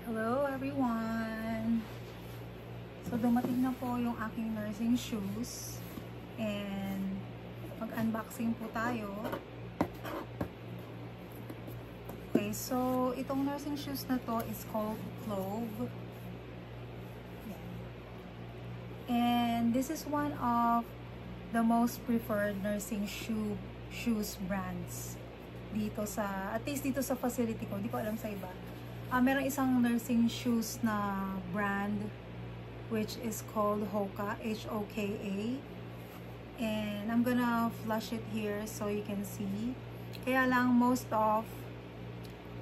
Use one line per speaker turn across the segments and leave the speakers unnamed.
Hello everyone! So dumating na po yung aking nursing shoes and mag-unboxing po tayo. Okay, so itong nursing shoes na to is called Clove. And this is one of the most preferred nursing shoes brands dito sa, at least dito sa facility ko. Hindi ko alam sa iba. Merong isang nursing shoes na brand which is called Hoka, H-O-K-A. And I'm gonna flash it here so you can see. Kaya lang most of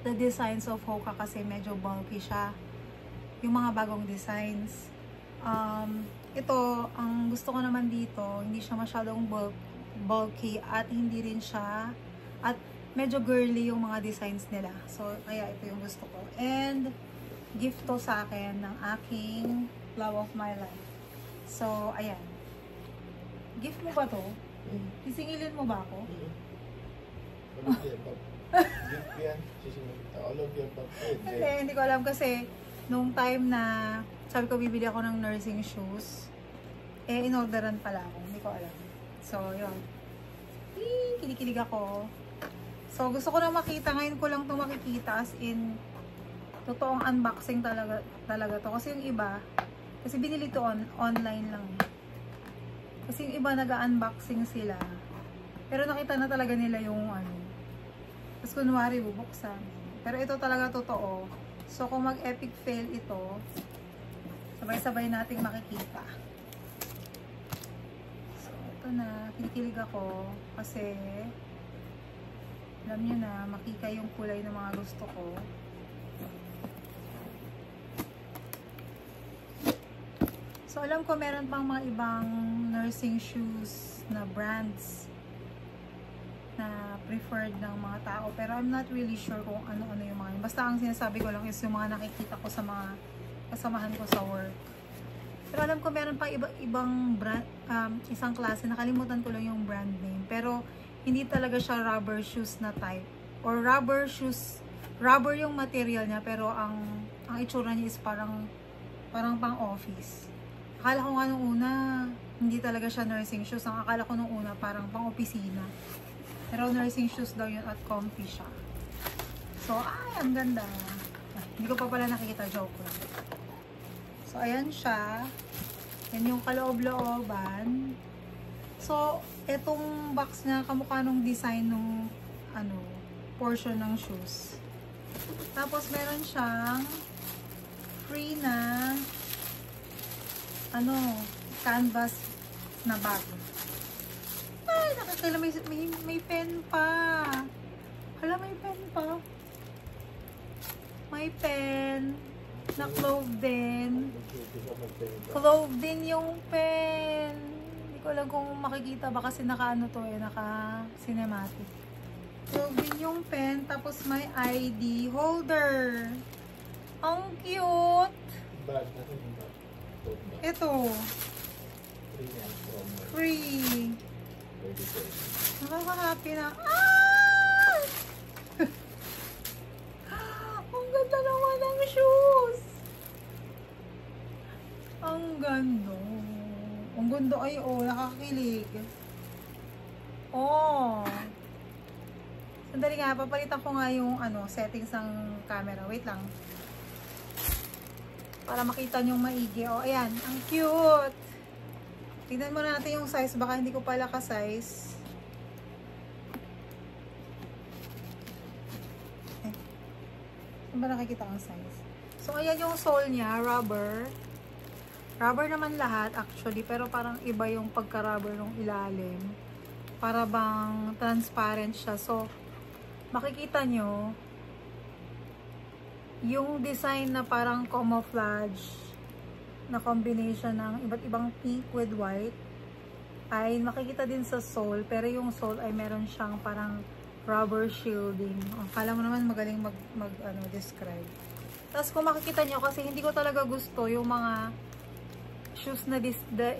the designs of Hoka kasi medyo bulky siya. Yung mga bagong designs. Ito, ang gusto ko naman dito, hindi siya masyadong bulky at hindi rin siya, at medyo girly yung mga designs nila. So, kaya ito yung gusto ko. And, gift to sa akin ng aking love of my life. So, ayan. Gift mo ba to? Sisingilin mo ba ako?
Gift yan. All of your papel.
Kasi, hindi ko alam kasi, nung time na, sabi ko bibili ako ng nursing shoes, in-orderan pala ako. Hindi ko alam. So, yun. Kinikilig ako. So, gusto ko na makita. Ngayon ko lang ito makikita as in totoong unboxing talaga to. Kasi yung iba, kasi binili to online lang. Kasi yung iba nag-unboxing sila. Pero nakita na talaga nila yung ano. Tapos kunwari bubuksan. Pero ito talaga totoo. So, kung mag-epic fail ito, sabay-sabay nating makikita. So, ito na. Kinikilig ako kasi alam nyo na, makika yung kulay ng mga gusto ko. So, alam ko meron pang mga ibang nursing shoes na brands na preferred ng mga tao. Pero I'm not really sure kung ano-ano yung mga yun. Basta ang sinasabi ko lang is yung mga nakikita ko sa mga kasamahan ko sa work. Pero alam ko meron pang ibang brand, isang klase. Nakalimutan ko lang yung brand name. Pero hindi talaga siya rubber shoes na type. Or rubber shoes, rubber yung material niya, pero ang itsura niya is parang pang office. Akala ko nga nung una, hindi talaga siya nursing shoes. Ang akala ko nung una, parang pang opisina. Pero nursing shoes daw yun at comfy siya. So, ay, ang ganda. Hindi ko pa pala nakikita, joke lang. So, ayan siya. Yan yung kaloob-looban. So, etong box na kamukha nung design nung portion ng shoes. Tapos meron siyang free na canvas na bag. Ay, nakakala may pen pa. Hala, may pen pa. May pen na clove din. Clove din yung pen. Ko lang kung makikita ba kasi naka-ano to naka-cinematic. So, din yung pen, tapos may ID holder. Ang cute! Ito. Free. Nakaka-happy na. Ah! Ang ganda naman ng shoes! Ang ganda. Ang ganda ay, nakakilig. Sandali nga, papalitan ko nga yung settings ng camera. Wait lang. Para makita nyo maigi. Ayan, ang cute. Tignan mo natin yung size. Baka hindi ko pala ka-size. Saan ba nakikita ang size? So, ayan yung sole niya, rubber. Rubber naman lahat actually, pero parang iba yung pagka-rubber ng ilalim. Para bang transparent siya. So, makikita nyo yung design na parang camouflage na combination ng iba't ibang pink with white ay makikita din sa sole, pero yung sole ay meron siyang parang rubber shielding. Akala mo naman magaling describe. Tapos kung makikita nyo, kasi hindi ko talaga gusto yung mga shoes na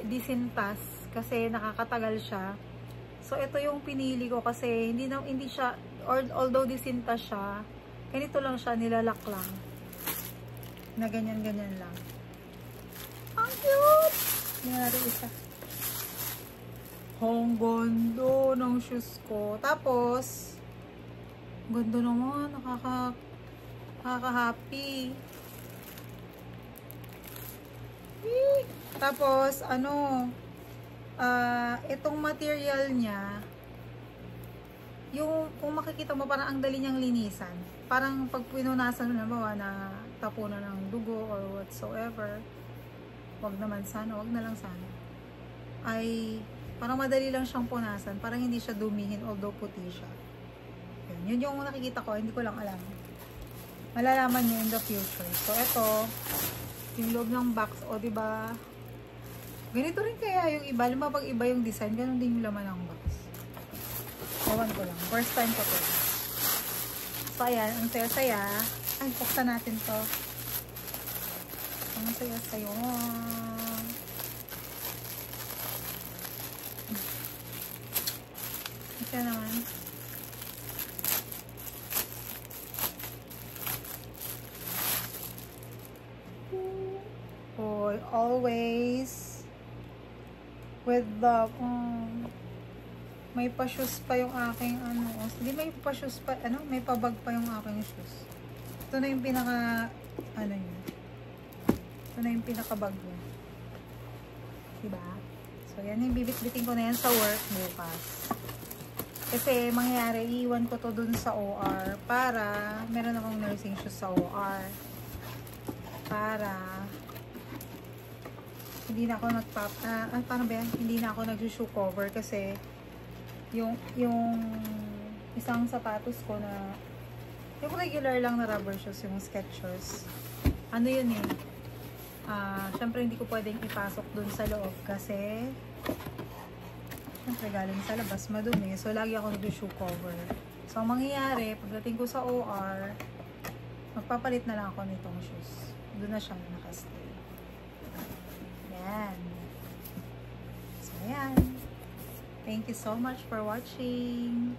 disintas kasi nakakatagal siya. So ito yung pinili ko kasi hindi siya, although disintas siya, ganito lang siya, nilalak lang. Na ganyan-ganyan lang. Ang cute! Yan natin isa. Ang gondo ng shoes ko. Tapos, gondo naman. Nakaka-happy. Tapos, ano, itong material niya, yung, kung makikita mo, parang ang dali niyang linisan. Parang pag pinunasan mo na tapunan ng dugo or whatsoever, wag naman sana, wag na lang sana. Ay, parang madali lang siyang punasan. Parang hindi siya dumihin, although puti siya. Yun yung nakikita ko, hindi ko lang alam. Malalaman niyo in the future. So, ito, yung loob ng box, o diba, ganito rin kaya yung iba. Lima pag iba yung design, ganun din yung laman ng box. Ewan ko lang. First time ko to. So, ayan. Ang saya-saya. Ay, buksan natin to. Ang saya-sayo. Ito naman. Oh, always with the may pa-shoes pa yung aking ano. Hindi, may pa-shoes pa, ano, may pa-bag pa yung aking shoes. Ito na yung pinaka ano niya. Ito na yung pinaka-bag niya. Diba? So, yan yung bibit-bitin ko na yan sa work bukas. Kasi, mangyayari, iiwan ko to dun sa OR para meron akong nursing shoes sa OR. Para hindi na ako paano ba yan? Hindi na ako nag-shoe cover kasi yung isang sapatos ko na yung regular lang na rubber shoes, yung Skechers. Ano yun eh? Syempre hindi ko pwedeng ipasok dun sa loob kasi syempre galing sa labas madumi. So lagi ako nag-shoe cover. So ang mangyayari, pagdating ko sa OR, magpapalit na lang ako nitong shoes. Doon na siya nakastay. Yan. So, ayan. Thank you so much for watching.